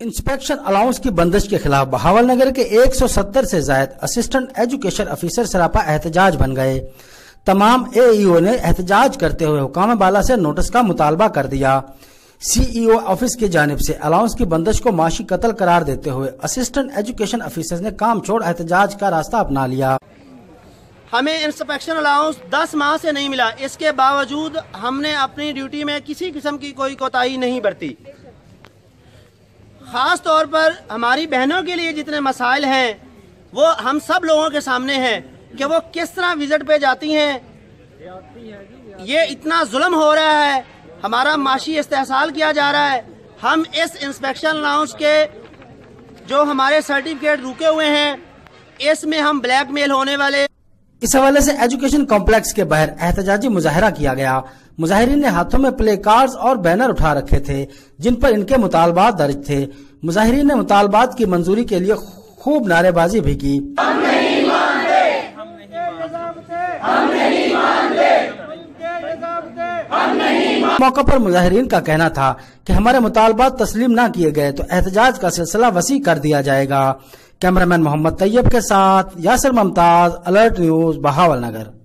Inspection allowance کی بندش کے خلاف بہاول نگر کے 170 سے زائد اسسٹنٹ ایجوکیشن افیسر سراپا احتجاج بن گئے۔ تمام اے ای او نے احتجاج کرتے ہوئے حکام بالا سے نوٹس کا مطالبہ کر دیا۔ سی ای او آفس کی جانب سے الاؤنس کی بندش کو معاشی قتل قرار دیتے ہوئے اسسٹنٹ ایجوکیشن افیسر نے کام چھوڑ احتجاج کا راستہ اپنا لیا۔ ہمیں انسپیکشن الاؤنس 10 ماہ سے نہیں ملا، اس کے باوجود ہم نے اپنی ڈیوٹی میں کسی قسم کی کوئی کوتاہی نہیں برتی۔ خاص طور پر ہماری بہنوں کے لیے جتنے مسائل ہیں وہ ہم سب لوگوں کے سامنے ہیں کہ وہ کس طرح وزٹ پہ جاتی ہیں۔ یہ اتنا ظلم ہو رہا ہے، ہمارا معاشی استحصال کیا جا رہا ہے۔ ہم اس انسپیکشن الاؤنس کے جو ہمارے سرٹیفکیٹ رکے ہوئے ہیں اس میں ہم بلیک میل ہونے والے۔ اس حوالے سے ایجوکیشن کمپلیکس کے باہر احتجاجی مظاہرہ کیا گیا۔ مظاہرین نے ہاتھوں میں پلے کارڈز اور بینر اٹھا رکھے تھے جن پر ان کے مطالبات درج تھے۔ مظاہرین نے مطالبات کی منظوری کے لیے خوب نعرے بازی بھی کی۔ ہم نہیں مانتے، ہم نہیں مانتے، ہم نہیں مانتے۔ موقع پر مظاہرین کا کہنا تھا کہ ہمارے مطالبات تسلیم نہ کیے گئے تو احتجاج کا سلسلہ وسیع کر دیا جائے گا۔ کیمرہ مین محمد طیب کے ساتھ یاسر ممتاز، الرٹ نیوز، بہاول نگر۔